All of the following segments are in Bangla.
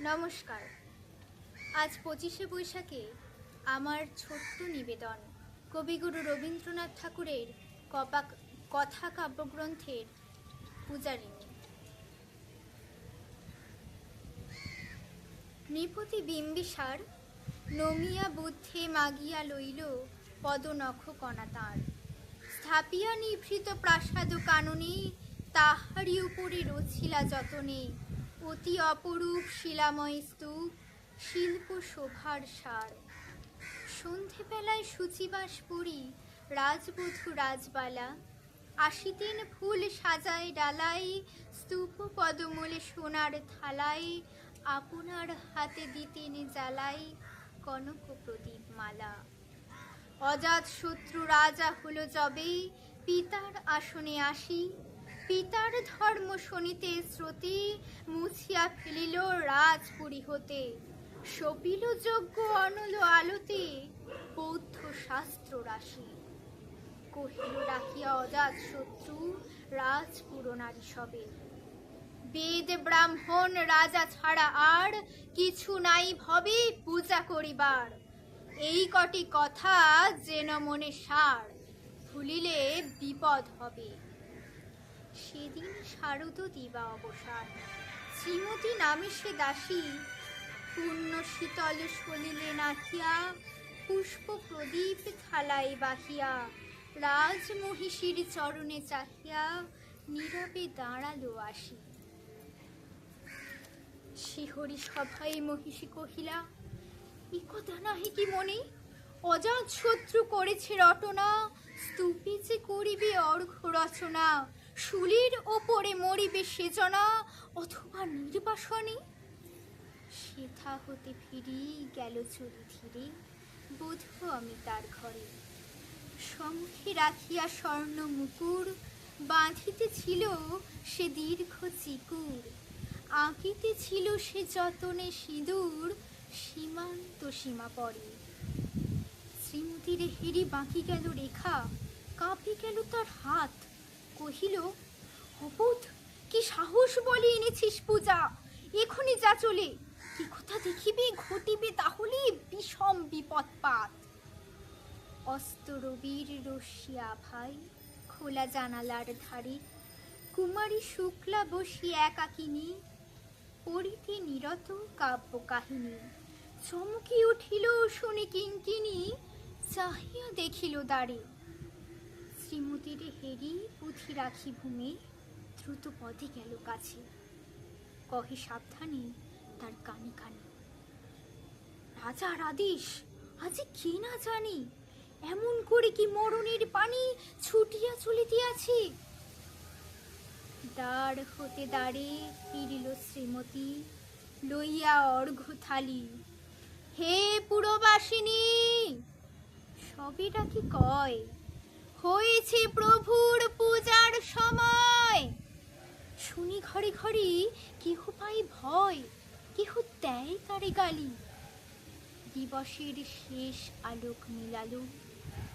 নমস্কার। আজ 25শে বৈশাখে আমার ছোট্ট নিবেদন কবিগুরু রবীন্দ্রনাথ ঠাকুরের কথা কাব্যগ্রন্থের পূজারিণী। নৃপতি বিম্বিসার নমিয়া বুদ্ধে মাগিয়া লইল পদনখ কণা তাঁর, স্থাপিয়া নিভৃত প্রাসাদ কাননে তাহারি উপরে রছিলা যতনে অতি অপরূপ শিলাময় স্তূপ শিল্প শোভার সার। সন্ধেবেলায় সূচিবাস পুরী রাজবধূ রাজবালা আসিতেন ফুল সাজায় ডালাই, স্তূপ পদমূলে সোনার থালায় আপনার হাতে দিতেন জ্বালাই কনক প্রদীপ মালা। অজাত শত্রু রাজা হলো যবে পিতার আসনে আসি, পিতার ধর্ম শোনিতে শ্রুতি মুছিয়া ফেলিল রাজপুরী হতে, সপিল যজ্ঞ অনল আলোতে বৌদ্ধ শাস্ত্র রাশি। কহিল রাখিয়া অজাত শত্রু রাজপুর নারী সবে, বেদ ব্রাহ্মণ রাজা ছাড়া আর কিছু নাই ভবে পূজা করিবার। এই কটি কথা যেন মনে সার, ভুলিলে বিপদ হবে। সেদিন শারদ দিবা অবসান, শ্রীমতী নামে সে দাসী পূর্ণ শীতল সলিলে নাহিয়া পুষ্প প্রদীপ থালায় বাহিয়া রাজ মহিষীর চরণে চাহিয়া নীরবে দাঁড়ালো আসি। শিহরি সভায় মহিষী কহিলা, এ কথা নাহি কি মনে, অজাত শত্রু করেছে রটনা, স্তূপে যে করিবে অর্ঘ্য রচনা, শুলির ওপরে মরিবে সেজনা অথবা নির্বাসনে। সেথা হতে ফিরি গেল চলি ধীরে, বধূ আমি তার ঘরে। সম্মুখে রাখিয়া স্বর্ণ মুকুর বাঁধিতে ছিল সে দীর্ঘ চিকুর, আঁকিতে ছিল সে যতনে সিঁদুর সীমান্ত সীমা পরে। শ্রীমতীর হেরি বাঁকি গেল রেখা, কাঁপে গেল তার হাত, কহিল, অবোধ কি সাহস বলে এনেছিস পূজা, এখনই যা চলে, কি কথা দেখিবে ঘটিবে তাহলে বিষম বিপদপাত। অস্ত রবির রশ্মিয়া ভাই খোলা জানালার ধারে, কুমারী শুক্লা বসি একাকিনী পড়িতে নিরত কাব্য কাহিনী। চমকি উঠিল শুনি কিঙ্কিনী, চাহিয়া দেখিল দ্বারে। শ্রীমতীর হেরি পুঁথি রাখি ভূমে দ্রুত পদে গেল কাছে, কহে সাবধানে তার কানে কানে, রাজার আদেশ আজি কে না জানি, এমন করে কি মরণের পানি ছুটিয়া চলিতে আছে। দ্বার হতে দ্বারে ফিরিল শ্রীমতী লইয়া অর্ঘ্য থালি, হে পুরবাসিনী সবেটা কি কয়, হয়েছে প্রভুর পূজার সময়। শুনি ঘরে ঘরে কেহ পাই ভয়, কেহ দেয় তারে গালি। দিবসের শেষ আলোক মিলালো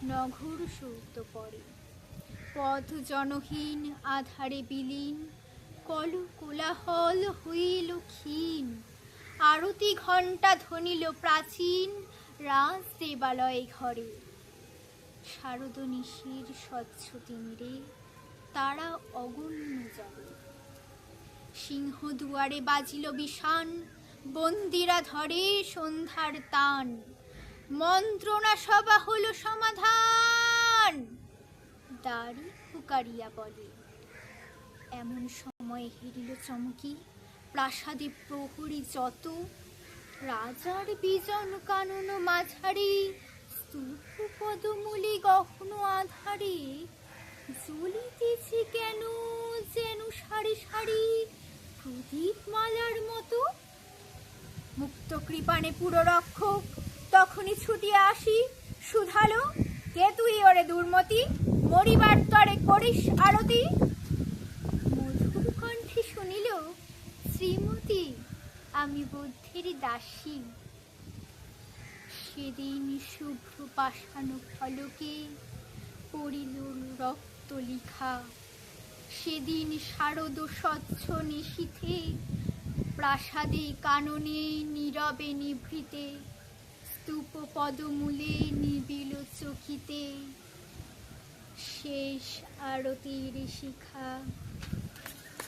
নঘর সৌত পরে, পথ জনহীন আধারে বিলীন কল কোলাহল হইল ক্ষীণ। আরতি ঘণ্টা ধ্বনিল প্রাচীন রাজ দেবালয় ঘরে। শারদ নিশির স্বচ্ছ তিমিরে তারা অগণ্য জলে, সিংহ দুয়ারে বাজিল বিষাণ বন্দিরা ধরে সন্ধ্যার তান। মন্ত্রণা সভা হলো সমাধান, দাড়ি হুকারিয়া বলে। এমন সময় হেরিল চমকি প্রাসাদে প্রহরী যত, রাজার বিজন কানন মাঝারি স্তূপ পদমূলে গহন আধারে জ্বলিতেছে কেন যেন সারি সারি প্রদীপ মালার মতো। মুক্ত কৃপাণে পুররক্ষক তখনই ছুটিয়া আসি শুধালো, কে তুই ওরে দুর্মতি, মরিবার তরে করিস আরতি। মধুর কণ্ঠে শুনিল, শ্রীমতী আমি বুদ্ধের দাসী। সেদিন শুভ্র পাষাণ ফলকে পড়িল রক্ত লিখা, সেদিন শারদ স্বচ্ছ নিশীথে প্রাসাদে কাননে নীরবে নিভৃতে, স্তূপ পদমূলে নিবিল চকিতে, শেষ আরতির শিখা